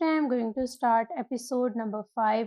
Today I am going to start episode number 5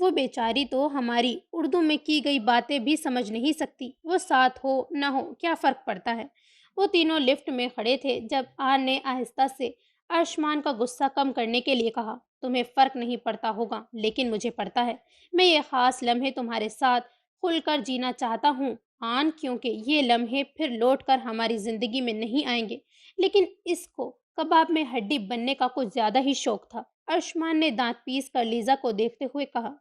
وہ بیچاری تو ہماری اردو میں کی گئی باتیں بھی سمجھ نہیں سکتی، وہ ساتھ ہو نہ ہو کیا فرق پڑتا ہے۔ وہ تینوں لفٹ میں کھڑے تھے جب آن نے آہستہ سے ارشمان کا غصہ کم کرنے کے لیے کہا، تمہیں فرق نہیں پڑتا ہوگا لیکن مجھے پڑتا ہے۔ میں یہ خاص لمحے تمہارے ساتھ کھل کر جینا چاہتا ہوں آن، کیونکہ یہ لمحے پھر لوٹ کر ہماری زندگی میں نہیں آئیں گے، لیکن اس کو کباب میں ہڈی بننے کا کچھ زیادہ ہی شوق تھا۔ ارشمان نے دانت پیس کر لیزا کو دیکھتے ہوئے کہا،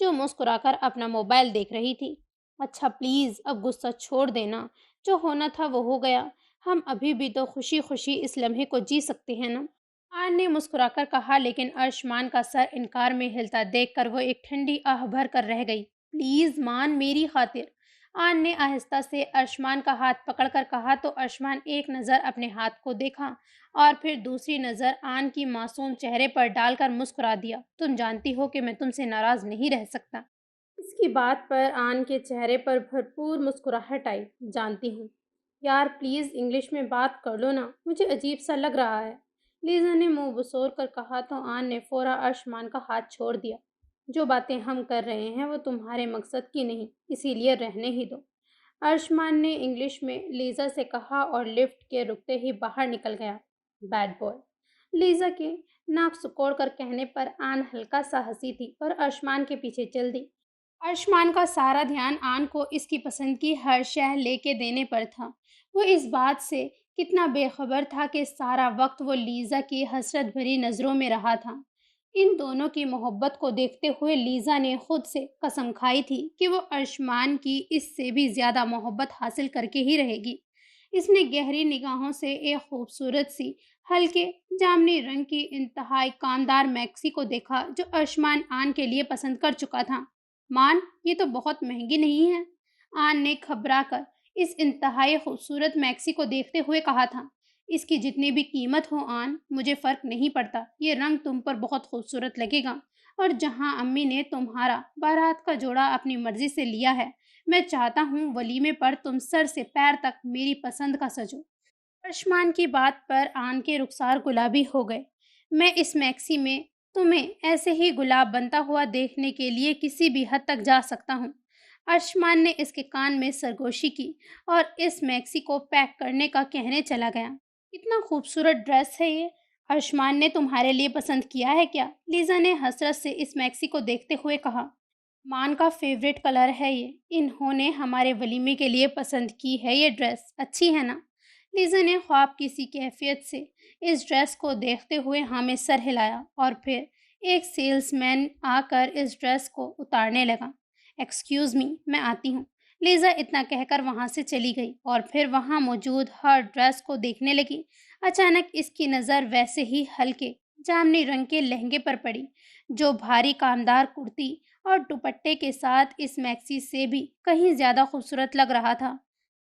جو مسکرا کر اپنا موبائل دیکھ رہی تھی۔ اچھا پلیز اب غصہ چھوڑ دینا، جو ہونا تھا وہ ہو گیا، ہم ابھی بھی تو خوشی خوشی اس لمحے کو جی سکتے ہیں نا۔ آن نے مسکرا کر کہا، لیکن ارشمان کا سر انکار میں ہلتا دیکھ کر وہ ایک ٹھنڈی آہ بھر کر رہ گئی۔ پلیز مان، میری خاطر۔ آن نے آہستہ سے ارشمان کا ہاتھ پکڑ کر کہا تو ارشمان ایک نظر اپنے ہاتھ کو دیکھا اور پھر دوسری نظر آن کی معصوم چہرے پر ڈال کر مسکرا دیا۔ تم جانتی ہو کہ میں تم سے ناراض نہیں رہ سکتا۔ اس کی بات پر آن کے چہرے پر بھرپور مسکراہٹ آئی۔ جانتی ہوں۔ یار پلیز انگلش میں بات کر لو نا، مجھے عجیب سا لگ رہا ہے۔ لیزا نے منہ بسور کر کہا تو آن نے فوراً ارشمان کا ہاتھ چھوڑ دیا۔ جو باتیں ہم کر رہے ہیں وہ تمہارے مقصد کی نہیں، اسی لیے رہنے ہی دو۔ ارشمان نے انگلش میں لیزا سے کہا اور لفٹ کے رکتے ہی باہر نکل گیا۔ Bed boy. لیزا کے ناک سکوڑ کر کہنے پر آن ہلکا سا ہنسی تھی اور ارشمان کے پیچھے چل دی۔ ارشمان کا سارا دھیان آن کو اس کی پسند کی ہر شے لے کے دینے پر تھا۔ وہ اس بات سے کتنا بے خبر تھا کہ سارا وقت وہ لیزا کی حسرت بھری نظروں میں رہا تھا۔ ان دونوں کی محبت کو دیکھتے ہوئے لیزا نے خود سے قسم کھائی تھی کہ وہ ارشمان کی اس سے بھی زیادہ محبت حاصل کر کے ہی رہے گی۔ اس نے گہری نگاہوں سے ایک خوبصورت سی ہلکے جامنی رنگ کی انتہائی کامدار میکسی کو دیکھا جو ارشمان آن کے لیے پسند کر چکا تھا۔ مان، یہ تو بہت مہنگی نہیں ہے؟ آن نے گھبرا کر اس انتہائی خوبصورت میکسی کو دیکھتے ہوئے کہا تھا۔ اس کی جتنی بھی قیمت ہو آن، مجھے فرق نہیں پڑتا، یہ رنگ تم پر بہت خوبصورت لگے گا، اور جہاں امی نے تمہارا بارات کا جوڑا اپنی مرضی سے لیا ہے، میں چاہتا ہوں ولیمے پر تم سر سے پیر تک میری پسند کا سجو۔ ارشمان کی بات پر آن کے رخسار گلابی ہو گئے۔ میں اس میکسی میں تمہیں ایسے ہی گلاب بنتا ہوا دیکھنے کے لیے کسی بھی حد تک جا سکتا ہوں۔ ارشمان نے اس کے کان میں سرگوشی کی اور اس میکسی کو پیک کرنے کا کہنے چلا گیا۔ کتنا خوبصورت ڈریس ہے یہ، ارشمان نے تمہارے لیے پسند کیا ہے کیا؟ لیزا نے حسرت سے اس میکسی کو دیکھتے ہوئے کہا۔ مان کا فیوریٹ کلر ہے یہ، انہوں نے ہمارے ولیمے کے لیے پسند کی ہے یہ ڈریس، اچھی ہے نا؟ لیزا نے خواب کی سی کیفیت سے اس ڈریس کو دیکھتے ہوئے ہاں میں سر ہلایا اور پھر ایک سیلز مین آ کر اس ڈریس کو اتارنے لگا۔ ایکسکیوز می، میں آتی ہوں۔ لیزا اتنا کہہ کر وہاں سے چلی گئی اور پھر وہاں موجود ہر ڈریس کو دیکھنے لگی۔ اچانک اس کی نظر ویسے ہی ہلکے جامنی رنگ کے لہنگے پر پڑی جو بھاری کامدار کرتی اور دوپٹے کے ساتھ اس میکسی سے بھی کہیں زیادہ خوبصورت لگ رہا تھا۔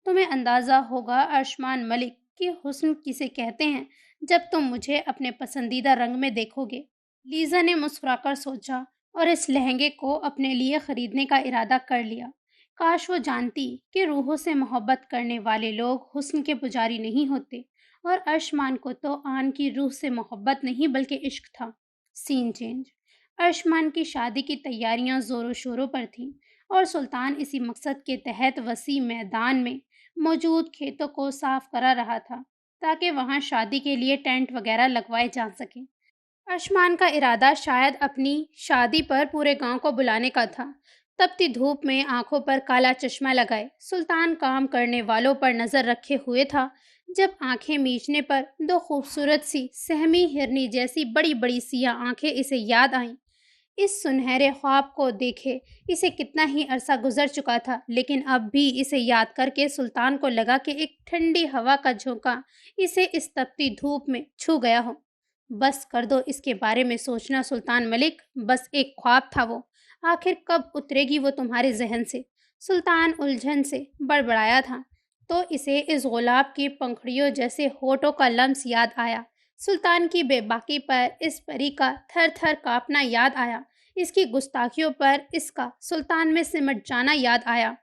تمہیں اندازہ ہوگا ارشمان ملک کہ حسن کسے کہتے ہیں جب تم مجھے اپنے پسندیدہ رنگ میں دیکھو گے۔ لیزا نے مسکرا کر سوچا اور اس لہنگے کو اپنے لیے خریدنے کا ارادہ کر لیا۔ کاش وہ جانتی کہ روحوں سے محبت کرنے والے لوگ حسن کے پجاری نہیں ہوتے، اور ارشمان کو تو آن کی روح سے محبت نہیں بلکہ عشق تھا۔ سین چینج۔ ارشمان کی شادی کی تیاریاں زور و شوروں پر تھیں اور سلطان اسی مقصد کے تحت وسیع میدان میں موجود کھیتوں کو صاف کرا رہا تھا تاکہ وہاں شادی کے لیے ٹینٹ وغیرہ لگوائے جا سکیں۔ ارشمان کا ارادہ شاید اپنی شادی پر پورے گاؤں کو بلانے کا تھا۔ تپتی دھوپ میں آنکھوں پر کالا چشمہ لگائے سلطان کام کرنے والوں پر نظر رکھے ہوئے تھا جب آنکھیں میچنے پر دو خوبصورت سی سہمی ہرنی جیسی بڑی بڑی سیاہ آنکھیں اسے یاد آئیں۔ اس سنہرے خواب کو دیکھے اسے کتنا ہی عرصہ گزر چکا تھا، لیکن اب بھی اسے یاد کر کے سلطان کو لگا کہ ایک ٹھنڈی ہوا کا جھونکا اسے اس تپتی دھوپ میں چھو گیا ہو۔ بس کر دو اس کے بارے میں سوچنا سلطان ملک، بس ایک خواب تھا وہ، آخر کب اترے گی وہ تمہارے ذہن سے؟ سلطان الجھن سے بڑبڑایا تھا تو اسے اس گلاب کی پنکھڑیوں جیسے ہونٹوں کا لمس یاد آیا۔ سلطان کی بے باکی پر اس پری کا تھر تھر کانپنا یاد آیا، اس کی گستاخیوں پر اس کا سلطان میں سمٹ جانا یاد آیا۔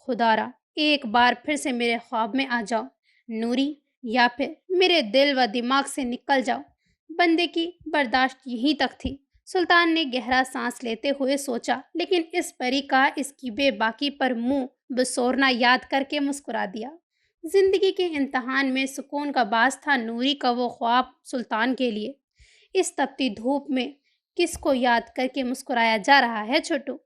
خدا را، ایک بار پھر سے میرے خواب میں آ جاؤ نوری، یا پھر میرے دل و دماغ سے نکل جاؤ۔ بندے کی برداشت یہیں تک تھی۔ سلطان نے گہرا سانس لیتے ہوئے سوچا، لیکن اس پری کا اس کی بے باکی پر منہ بسورنا یاد کر کے مسکرا دیا۔ زندگی کے امتحان میں سکون کا باعث تھا نوری کا وہ خواب سلطان کے لیے۔ اس تپتی دھوپ میں کس کو یاد کر کے مسکرایا جا رہا ہے چھوٹو؟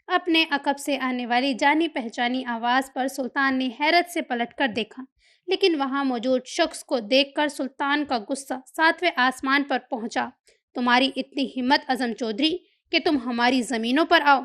اپنے عقب سے آنے والی جانی پہچانی آواز پر سلطان نے حیرت سے پلٹ کر دیکھا، لیکن وہاں موجود شخص کو دیکھ کر سلطان کا غصہ ساتویں آسمان پر پہنچا۔ تمہاری اتنی ہمت اعظم چودھری کہ تم ہماری زمینوں پر آؤ؟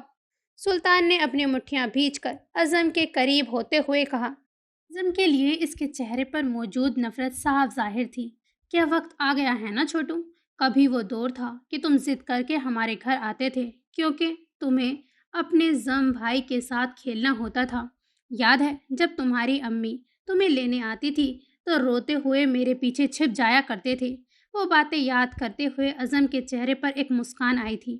سلطان نے اپنی مٹھیاں بھیج کر اعظم کے قریب ہوتے ہوئے کہا۔ اعظم کے لیے اس کے چہرے پر موجود نفرت صاف ظاہر تھی۔ کیا وقت آ گیا ہے نا چھوٹو؟ کبھی وہ دور تھا کہ تم ضد کر کے ہمارے گھر آتے تھے کیونکہ تمہیں اپنے زم بھائی کے ساتھ کھیلنا ہوتا تھا۔ یاد ہے جب تمہاری امی تمہیں لینے آتی تھی تو روتے ہوئے میرے پیچھے چھپ جایا کرتے تھے؟ وہ باتیں یاد کرتے ہوئے اعظم کے چہرے پر ایک مسکان آئی تھی۔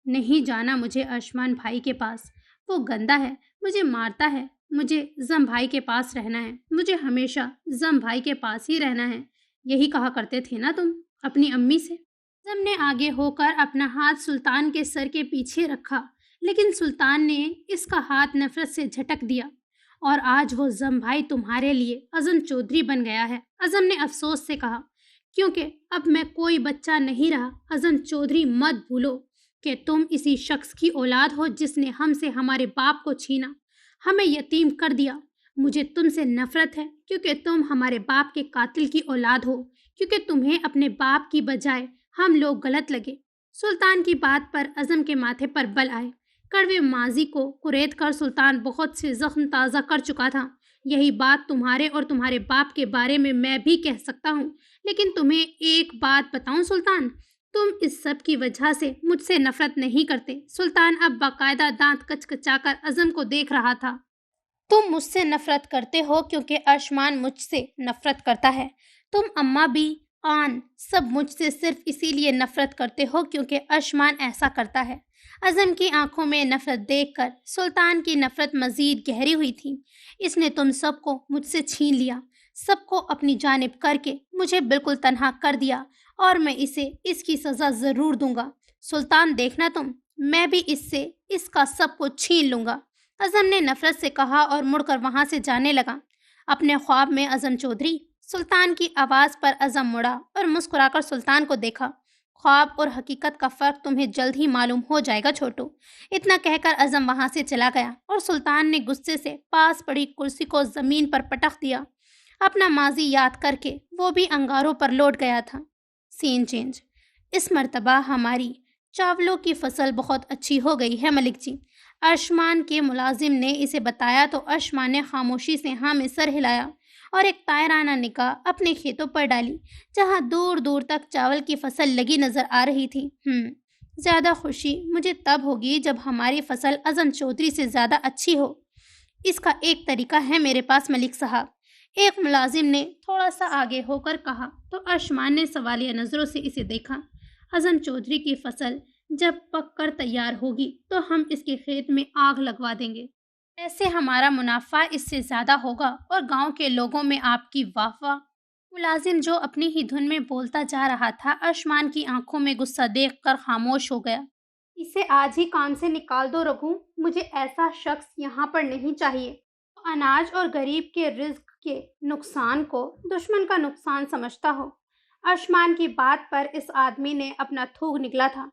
نہیں جانا مجھے ارشمان بھائی کے پاس، وہ گندا ہے، مجھے مارتا ہے، مجھے زم بھائی کے پاس رہنا ہے، مجھے ہمیشہ زم بھائی کے پاس ہی رہنا ہے، یہی کہا کرتے تھے نا تم اپنی امی سے؟ اعظم نے آگے ہو کر اپنا ہاتھ سلطان کے سر کے پیچھے رکھا، لیکن سلطان نے اس کا ہاتھ نفرت سے جھٹک دیا۔ اور آج وہ زم بھائی تمہارے لیے اعظم چودھری بن گیا ہے، اعظم نے افسوس سے کہا، کیونکہ اب میں کوئی بچہ نہیں رہا۔ اعظم چودھری مت بھولو کہ تم اسی شخص کی اولاد ہو جس نے ہم سے ہمارے باپ کو چھینا، ہمیں یتیم کر دیا۔ مجھے تم سے نفرت ہے کیونکہ تم ہمارے باپ کے قاتل کی اولاد ہو، کیونکہ تمہیں اپنے باپ کی بجائے ہم لوگ غلط لگے۔ سلطان کی بات پر اعظم کے ماتھے پر بل آئے۔ کڑوے ماضی کو کریت کر سلطان بہت سے زخم تازہ کر چکا تھا۔ یہی بات تمہارے اور تمہارے باپ کے بارے میں بھی کہہ سکتا ہوں، لیکن تمہیں ایک بات بتاؤں سلطان، تم اس سب کی وجہ سے مجھ سے نفرت نہیں کرتے۔ سلطان اب باقاعدہ دانت کچکچا کر اعظم کو دیکھ رہا تھا۔ تم مجھ سے نفرت کرتے ہو کیونکہ ارشمان مجھ سے نفرت کرتا ہے۔ تم اماں بھی آن سب مجھ سے صرف اسی لیے نفرت کرتے ہو کیونکہ ارشمان ایسا کرتا ہے۔ اعظم کی آنکھوں میں نفرت دیکھ کر سلطان کی نفرت مزید گہری ہوئی تھی۔ اس نے تم سب کو مجھ سے چھین لیا، سب کو اپنی جانب کر کے مجھے بالکل تنہا کر دیا، اور میں اسے اس کی سزا ضرور دوں گا۔ سلطان دیکھنا تم، میں بھی اس کا سب کو چھین لوں گا۔ اعظم نے نفرت سے کہا اور مڑ کر وہاں سے جانے لگا۔ اپنے خواب میں اعظم چودھری؟ سلطان کی آواز پر اعظم مڑا اور مسکرا کر سلطان کو دیکھا۔ خواب اور حقیقت کا فرق تمہیں جلد ہی معلوم ہو جائے گا چھوٹو۔ اتنا کہہ کر اعظم وہاں سے چلا گیا اور سلطان نے غصے سے پاس پڑی کرسی کو زمین پر پٹخ دیا۔ اپنا ماضی یاد کر کے وہ بھی انگاروں پر لوٹ گیا تھا۔ سین چینج۔ اس مرتبہ ہماری چاولوں کی فصل بہت اچھی ہو گئی ہے ملک جی، ارشمان کے ملازم نے اسے بتایا تو ارشمان نے خاموشی سے ہاں میں سر ہلایا اور ایک طائرانہ نگاہ اپنے کھیتوں پر ڈالی جہاں دور دور تک چاول کی فصل لگی نظر آ رہی تھی۔ زیادہ خوشی مجھے تب ہوگی جب ہماری فصل اعظم چودھری سے زیادہ اچھی ہو۔ اس کا ایک طریقہ ہے میرے پاس ملک صاحب، ایک ملازم نے تھوڑا سا آگے ہو کر کہا تو ارشمان نے سوالیہ نظروں سے اسے دیکھا۔ اعظم چودھری کی فصل جب پک کر تیار ہوگی تو ہم اس کے کھیت میں آگ لگوا دیں گے، ایسے ہمارا منافع اس سے زیادہ ہوگا اور گاؤں کے لوگوں میں آپ کی واہ واہ۔ ملازم جو اپنی ہی دھن میں بولتا جا رہا تھا ارشمان کی آنکھوں میں غصہ دیکھ کر خاموش ہو گیا۔ اسے آج ہی کام سے نکال دو رگھو، مجھے ایسا شخص یہاں پر نہیں چاہیے جو اناج اور غریب کے رزق کے نقصان کو دشمن کا نقصان سمجھتا ہو۔ ارشمان کی بات پر اس آدمی نے اپنا تھوک نکلا تھا۔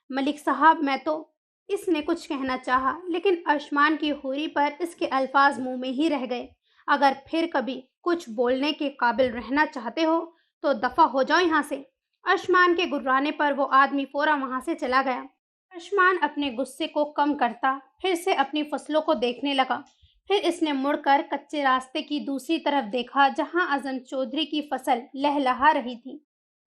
ملک صاحب میں تو اس نے کچھ کہنا چاہا لیکن ارشمان کی ہوری پر اس کے الفاظ منہ میں ہی رہ گئے۔ اگر پھر کبھی کچھ بولنے کے قابل رہنا چاہتے ہو تو دفع ہو جاؤ یہاں سے۔ ارشمان کے گرانے پر وہ آدمی فوراً وہاں سے چلا گیا۔ ارشمان اپنے غصے کو کم کرتا پھر سے اپنی فصلوں کو دیکھنے لگا۔ پھر اس نے مڑ کر کچے راستے کی دوسری طرف دیکھا جہاں اعظم چودھری کی فصل لہلہا رہی تھی۔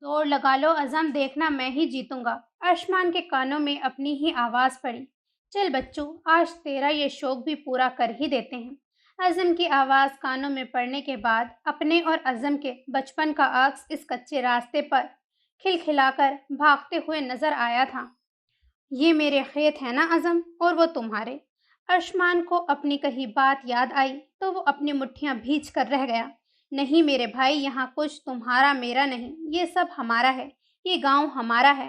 زور لگا لو اعظم، دیکھنا میں ہی جیتوں گا۔ ارشمان کے کانوں میں اپنی ہی آواز پڑی۔ چل بچوں، آج تیرا یہ شوق بھی پورا کر ہی دیتے ہیں۔ اعظم کی آواز کانوں میں پڑنے کے بعد اپنے اور اعظم کے بچپن کا عکس اس کچے راستے پر کھلکھلا کر بھاگتے ہوئے نظر آیا تھا۔ یہ میرے کھیت ہیں نا اعظم، اور وہ تمہارے۔ ارشمان کو اپنی کہی بات یاد آئی تو وہ اپنی مٹھیاں بھیج کر رہ گیا۔ نہیں میرے بھائی، یہاں کچھ تمہارا میرا نہیں، یہ سب ہمارا ہے، یہ گاؤں ہمارا ہے،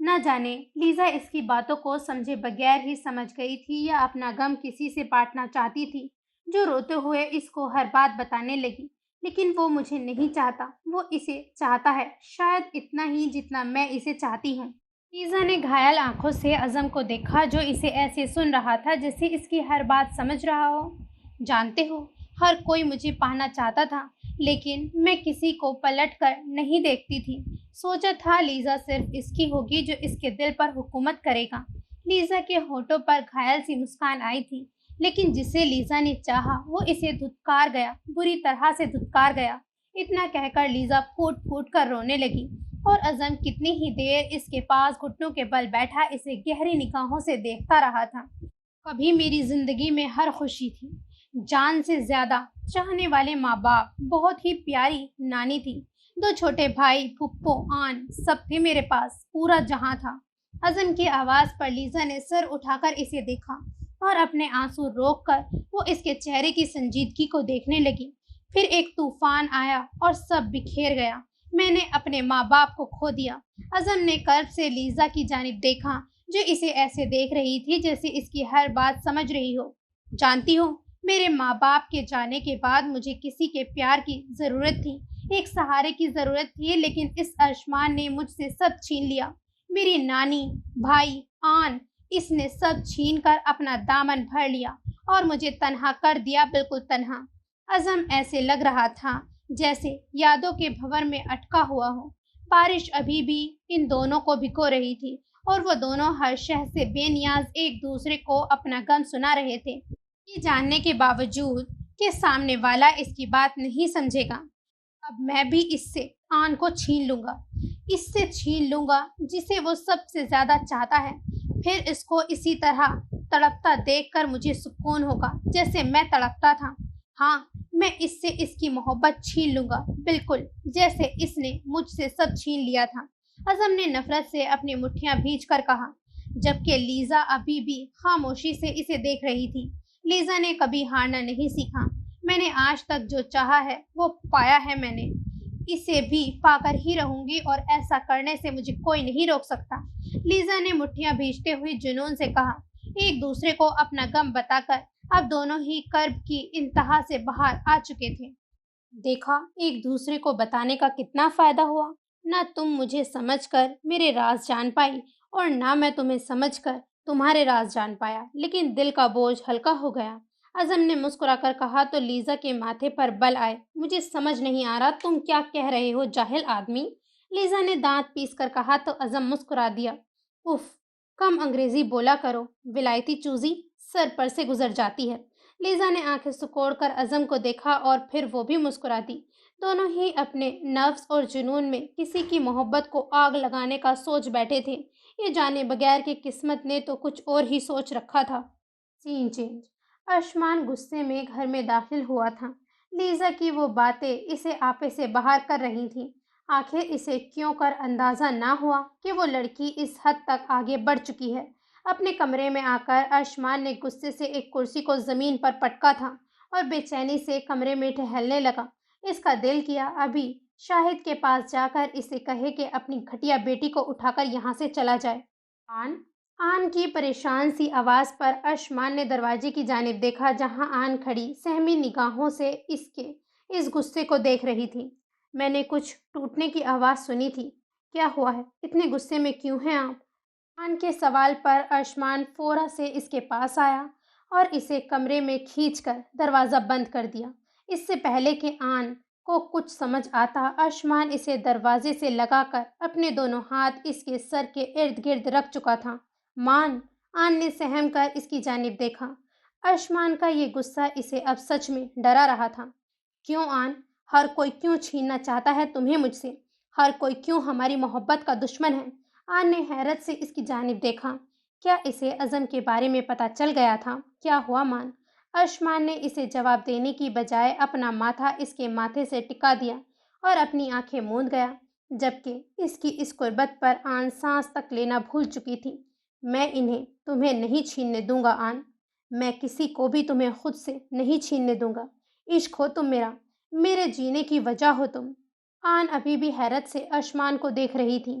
نہ جانے لیزا اس کی باتوں کو سمجھے بغیر ہی سمجھ گئی تھی یا اپنا غم کسی سے بانٹنا چاہتی تھی، جو روتے ہوئے اس کو ہر بات بتانے لگی۔ لیکن وہ مجھے نہیں چاہتا، وہ اسے چاہتا ہے، شاید اتنا ہی جتنا میں اسے چاہتی ہوں۔ لیزا نے گھائل آنکھوں سے عزم کو دیکھا، جو اسے ایسے سن رہا تھا جیسے اس کی ہر بات سمجھ رہا ہو۔ جانتے ہو، ہر کوئی مجھے پانا چاہتا تھا، لیکن میں کسی کو پلٹ کر نہیں دیکھتی تھی۔ سوچا تھا لیزا صرف اس کی ہوگی جو اس کے دل پر حکومت کرے گا۔ لیزا کے ہونٹوں پر گھائل سی مسکان آئی تھی، لیکن جسے لیزا نے چاہا وہ اسے دھتکار گیا، بری طرح سے دھتکار گیا۔ اتنا کہہ کر لیزا پھوٹ پھوٹ کر رونے لگی، اور عزم کتنی ہی دیر اس کے پاس گھٹنوں کے بل بیٹھا اسے گہری نگاہوں سے دیکھتا رہا تھا۔ کبھی میری زندگی میں ہر خوشی تھی، جان سے زیادہ چاہنے والے ماں باپ، بہت ہی پیاری نانی تھی، 2 چھوٹے بھائی، پھپھو، آن، سب تھے میرے پاس، پورا جہاں تھا۔ عزم کی آواز پر لیزا نے سر اٹھا کر اسے دیکھا، اور اپنے آنسو روک کر وہ اس کے چہرے کی سنجیدگی کو دیکھنے لگی۔ پھر ایک طوفان آیا اور سب بکھیر گیا۔ میں نے اپنے ماں باپ کو کھو دیا۔ عزم نے کرب سے لیزا کی جانب دیکھا، جو اسے ایسے دیکھ رہی تھی جیسے اس کی ہر بات سمجھ رہی ہو۔ جانتی ہو، میرے ماں باپ کے جانے کے بعد مجھے کسی کے پیار کی ضرورت تھی، ایک سہارے کی ضرورت تھی، لیکن اس ارشمان نے مجھ سے سب چھین لیا۔ میری نانی، بھائی، آن، اس نے سب چھین کر اپنا دامن بھر لیا اور مجھے تنہا کر دیا، بالکل تنہا۔ عزم ایسے لگ رہا تھا جیسے یادوں کے بھنور میں اٹکا ہوا ہو۔ بارش ابھی بھی ان دونوں کو بھگو رہی تھی، اور وہ دونوں ہر شے سے بے نیاز ایک دوسرے کو اپنا غم سنا رہے تھے، یہ جاننے کے باوجود کہ سامنے والا اس کی بات نہیں سمجھے گا۔ اب میں بھی اس سے آن کو چھین لوں گا، اس سے چھین لوں گا جسے وہ سب سے زیادہ چاہتا ہے۔ پھر اس کو اسی طرح تڑپتا دیکھ کر مجھے سکون ہوگا جیسے میں تڑپتا تھا۔ ہاں، میں اس سے اس کی محبت چھین لوں گا، بالکل جیسے اس نے مجھ سے سب چھین لیا تھا۔ عزم نے نفرت سے اپنی مٹھیاں بھینچ کر کہا، جبکہ لیزا ابھی بھی خاموشی سے اسے دیکھ رہی تھی۔ لیزا نے کبھی ہارنا نہیں سیکھا۔ میں نے آج تک جو چاہا ہے وہ پایا ہے، میں نے اسے بھی پا کر ہی رہوں گی، اور ایسا کرنے سے مجھے کوئی نہیں روک سکتا۔ لیزا نے مٹھیاں بھینچتے ہوئے جنون سے کہا۔ ایک دوسرے کو اپنا غم بتا کر اب دونوں ہی کرب کی انتہا سے باہر آ چکے تھے۔ دیکھا، ایک دوسرے کو بتانے کا کتنا فائدہ ہوا۔ نہ تم مجھے سمجھ کر میرے راز جان پائی، اور نہ میں تمہیں سمجھ کر تمہارے راز جان پایا، لیکن دل کا بوجھ ہلکا ہو گیا۔ عزم نے مسکرا کر کہا تو لیزا کے ماتھے پر بل آئے۔ مجھے سمجھ نہیں آ رہا تم کیا کہہ رہے ہو، جاہل آدمی، لیزا نے دانت پیس کر کہا تو عزم مسکرا دیا۔ اف، کم انگریزی بولا کرو، ولایتی چوزی، سر پر سے گزر جاتی ہے۔ لیزا نے آنکھیں سکوڑ کر عزم کو دیکھا، اور پھر وہ بھی مسکرا دی۔ دونوں ہی اپنے نفس اور جنون میں کسی کی محبت کو آگ لگانے کا سوچ بیٹھے تھے، یہ جانے بغیر کہ قسمت نے تو کچھ اور ہی سوچ رکھا تھا۔ سین چینج۔ ارشمان غصے میں گھر میں داخل ہوا تھا۔ لیزا کی وہ باتیں اسے آپے سے باہر کر رہی تھیں۔ آخر اسے کیوں کر اندازہ نہ ہوا کہ وہ لڑکی اس حد تک آگے بڑھ چکی ہے۔ اپنے کمرے میں آ کر ارشمان نے غصے سے ایک کرسی کو زمین پر پٹکا تھا، اور بے چینی سے کمرے میں ٹہلنے لگا۔ اس کا دل کیا ابھی شاہد کے پاس جا کر اسے کہے کہ اپنی گھٹیا بیٹی کو اٹھا کر یہاں سے چلا جائے۔ آن کی پریشان سی آواز پر ارشمان نے دروازے کی جانب دیکھا، جہاں آن کھڑی سہمی نگاہوں سے اس غصے کو دیکھ رہی تھی۔ میں نے کچھ ٹوٹنے کی آواز سنی تھی، کیا ہوا ہے، اتنے غصے میں کیوں ہیں آپ؟ آن کے سوال پر ارشمان فورا سے اس کے پاس آیا اور اسے کمرے میں کھینچ کر دروازہ بند کر دیا۔ اس سے پہلے کہ آن کو کچھ سمجھ آتا، ارشمان اسے دروازے سے لگا کر اپنے دونوں ہاتھ اس کے سر کے ارد گرد رکھ چکا تھا۔ آن نے سہم کر اس کی جانب دیکھا۔ ارشمان کا یہ غصہ اسے اب سچ میں ڈرا رہا تھا۔ کیوں آن؟ ہر کوئی کیوں چھیننا چاہتا ہے تمہیں مجھ سے؟ ہر کوئی کیوں ہماری محبت کا دشمن ہے؟ آن نے حیرت سے اس کی جانب دیکھا۔ کیا اسے عزم کے بارے میں پتہ چل گیا تھا؟ کیا ہوا مان؟ ارشمان نے اسے جواب دینے کی بجائے اپنا ماتھا اس کے ماتھے سے ٹکا دیا اور اپنی آنکھیں موند گیا، جبکہ اس کی اس قربت پر آن سانس تک لینا بھول چکی تھی۔ میں انہیں تمہیں نہیں چھیننے دوں گا آن، میں کسی کو بھی تمہیں خود سے نہیں چھیننے دوں گا۔ عشق ہو تم میرا، میرے جینے کی وجہ ہو تم۔ آن ابھی بھی حیرت سے ارشمان کو دیکھ رہی تھی،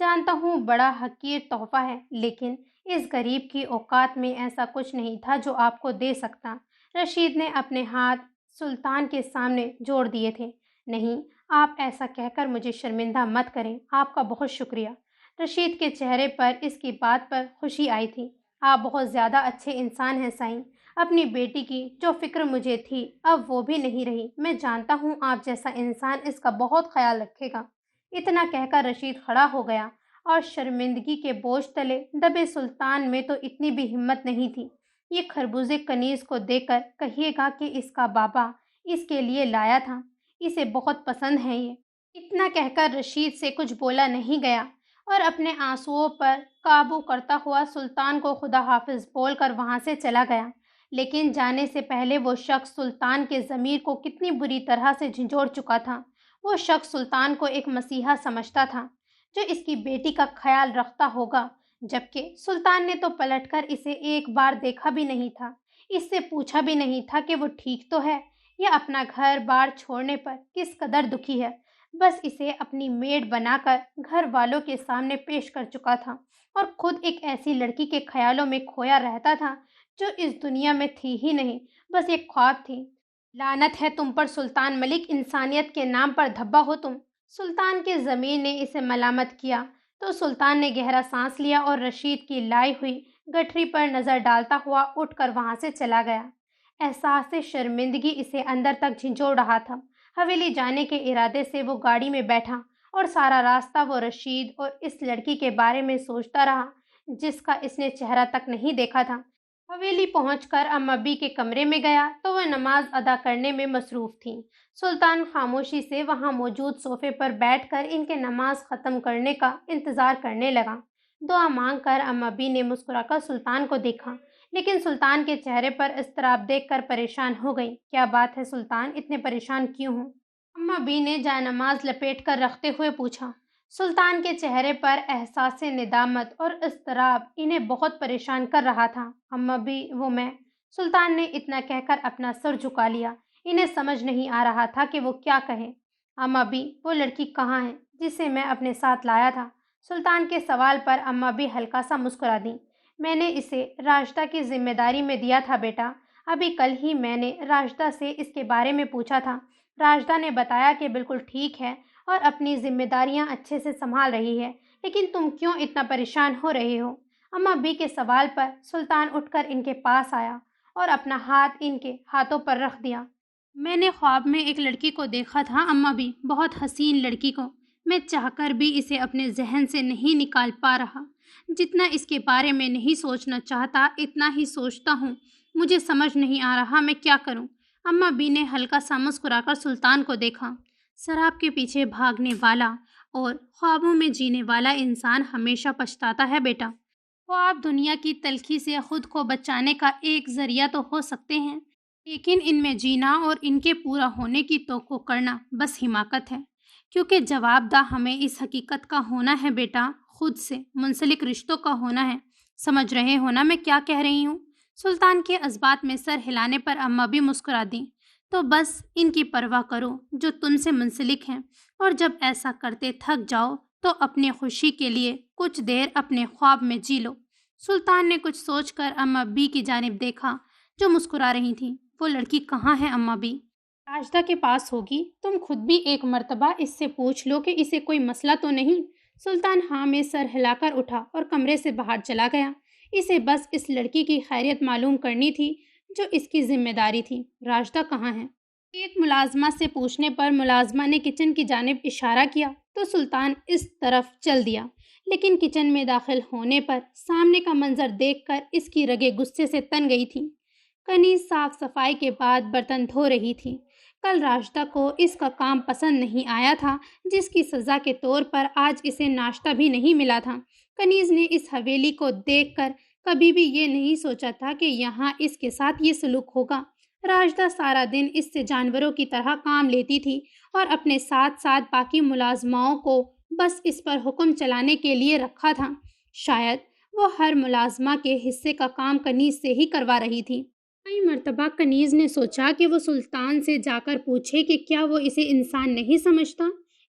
جانتا ہوں بڑا حقیر تحفہ ہے، لیکن اس غریب کی اوقات میں ایسا کچھ نہیں تھا جو آپ کو دے سکتا۔ رشید نے اپنے ہاتھ سلطان کے سامنے جوڑ دیے تھے۔ نہیں، آپ ایسا کہہ کر مجھے شرمندہ مت کریں، آپ کا بہت شکریہ۔ رشید کے چہرے پر اس کی بات پر خوشی آئی تھی۔ آپ بہت زیادہ اچھے انسان ہیں سائیں۔ اپنی بیٹی کی جو فکر مجھے تھی اب وہ بھی نہیں رہی۔ میں جانتا ہوں آپ جیسا انسان اس کا بہت خیال رکھے گا۔ اتنا کہہ کر رشید کھڑا ہو گیا اور شرمندگی کے بوجھ تلے دبے سلطان میں تو اتنی بھی ہمت نہیں تھی۔ یہ خربوزے کنیز کو دے کر کہیے گا کہ اس کا بابا اس کے لیے لایا تھا، اسے بہت پسند ہے یہ۔ اتنا کہہ کر رشید سے کچھ بولا نہیں گیا اور اپنے آنسوؤں پر قابو کرتا ہوا سلطان کو خدا حافظ بول کر وہاں سے چلا گیا۔ لیکن جانے سے پہلے وہ شخص سلطان کے ضمیر کو کتنی بری طرح سے جھنجھوڑ چکا تھا۔ وہ شخص سلطان کو ایک مسیحا سمجھتا تھا جو اس کی بیٹی کا خیال رکھتا ہوگا، جبکہ سلطان نے تو پلٹ کر اسے ایک بار دیکھا بھی نہیں تھا، اس سے پوچھا بھی نہیں تھا کہ وہ ٹھیک تو ہے یا اپنا گھر بار چھوڑنے پر کس قدر دکھی ہے۔ بس اسے اپنی میڈ بنا کر گھر والوں کے سامنے پیش کر چکا تھا اور خود ایک ایسی لڑکی کے خیالوں میں کھویا رہتا تھا جو اس دنیا میں تھی ہی نہیں، بس ایک خواب تھی۔ لعنت ہے تم پر سلطان ملک، انسانیت کے نام پر دھبا ہو تم۔ سلطان کے ضمیر نے اسے ملامت کیا تو سلطان نے گہرا سانس لیا اور رشید کی لائی ہوئی گٹھری پر نظر ڈالتا ہوا اٹھ کر وہاں سے چلا گیا۔ احساس شرمندگی اسے اندر تک جھنجھوڑ رہا تھا۔ حویلی جانے کے ارادے سے وہ گاڑی میں بیٹھا اور سارا راستہ وہ رشید اور اس لڑکی کے بارے میں سوچتا رہا جس کا اس نے چہرہ تک نہیں دیکھا تھا۔ حویلی پہنچ کر امّی کے کمرے میں گیا تو وہ نماز ادا کرنے میں مصروف تھیں۔ سلطان خاموشی سے وہاں موجود صوفے پر بیٹھ کر ان کے نماز ختم کرنے کا انتظار کرنے لگا۔ دعا مانگ کر امّی نے مسکرا کر سلطان کو دیکھا، لیکن سلطان کے چہرے پر اضطراب دیکھ کر پریشان ہو گئی۔ کیا بات ہے سلطان، اتنے پریشان کیوں ہوں؟ امّی نے جائے نماز لپیٹ کر رکھتے ہوئے پوچھا۔ سلطان کے چہرے پر احساس ندامت اور اضطراب انہیں بہت پریشان کر رہا تھا۔ امّی وہ میں، سلطان نے اتنا کہہ کر اپنا سر جھکا لیا۔ انہیں سمجھ نہیں آ رہا تھا کہ وہ کیا کہیں۔ امّی وہ لڑکی کہاں ہے جسے میں اپنے ساتھ لایا تھا؟ سلطان کے سوال پر امّی ہلکا سا مسکرا دیں۔ میں نے اسے راشدہ کی ذمہ داری میں دیا تھا بیٹا، ابھی کل ہی میں نے راشدہ سے اس کے بارے میں پوچھا تھا۔ راشدہ نے بتایا کہ بالکل ٹھیک ہے اور اپنی ذمہ داریاں اچھے سے سنبھال رہی ہے، لیکن تم کیوں اتنا پریشان ہو رہے ہو؟ امّی کے سوال پر سلطان اٹھ کر ان کے پاس آیا اور اپنا ہاتھ ان کے ہاتھوں پر رکھ دیا۔ میں نے خواب میں ایک لڑکی کو دیکھا تھا امّی، بہت حسین لڑکی کو۔ میں چاہ کر بھی اسے اپنے ذہن سے نہیں نکال پا رہا۔ جتنا اس کے بارے میں نہیں سوچنا چاہتا اتنا ہی سوچتا ہوں۔ مجھے سمجھ نہیں آ رہا میں کیا کروں۔ امّی نے ہلکا سا مسکرا کر سلطان کو دیکھا۔ شراب کے پیچھے بھاگنے والا اور خوابوں میں جینے والا انسان ہمیشہ پچھتاتا ہے بیٹا۔ خواب دنیا کی تلخی سے خود کو بچانے کا ایک ذریعہ تو ہو سکتے ہیں، لیکن ان میں جینا اور ان کے پورا ہونے کی توقع کرنا بس حماقت ہے، کیونکہ جواب دہ ہمیں اس حقیقت کا ہونا ہے بیٹا، خود سے منسلک رشتوں کا ہونا ہے۔ سمجھ رہے ہو نا میں کیا کہہ رہی ہوں؟ سلطان کے جذبات میں سر ہلانے پر امّی مسکرا دیں۔ تو بس ان کی پرواہ کرو جو تم سے منسلک ہیں، اور جب ایسا کرتے تھک جاؤ تو اپنی خوشی کے لیے کچھ دیر اپنے خواب میں جی لو۔ سلطان نے کچھ سوچ کر امّی کی جانب دیکھا جو مسکرا رہی تھیں۔ وہ لڑکی کہاں ہے امّی؟ راشدہ کے پاس ہوگی، تم خود بھی ایک مرتبہ اس سے پوچھ لو کہ اسے کوئی مسئلہ تو نہیں۔ سلطان ہاں میں سر ہلا کر اٹھا اور کمرے سے باہر چلا گیا۔ اسے بس اس لڑکی کی خیریت معلوم کرنی تھی جو اس کی ذمہ داری تھی۔ راشدہ کہاں ہے؟ ایک ملازمہ سے پوچھنے پر ملازمہ نے کچن کی جانب اشارہ کیا تو سلطان اس طرف چل دیا، لیکن کچن میں داخل ہونے پر سامنے کا منظر دیکھ کر اس کی رگیں غصے سے تن گئی تھیں۔ کنیز صاف صفائی کے بعد برتن دھو رہی تھی۔ کل راشدہ کو اس کا کام پسند نہیں آیا تھا، جس کی سزا کے طور پر آج اسے ناشتہ بھی نہیں ملا تھا۔ کنیز نے اس حویلی کو دیکھ کر کبھی بھی یہ نہیں سوچا تھا کہ یہاں اس کے ساتھ یہ سلوک ہوگا۔ راشدہ سارا دن اس سے جانوروں کی طرح کام لیتی تھی اور اپنے ساتھ ساتھ باقی ملازماؤں کو بس اس پر حکم چلانے کے لیے رکھا تھا۔ شاید وہ ہر ملازمہ کے حصے کا کام کنیز سے ہی کروا رہی تھی۔ کئی مرتبہ کنیز نے سوچا کہ وہ سلطان سے جا کر پوچھے کہ کیا وہ اسے انسان نہیں سمجھتا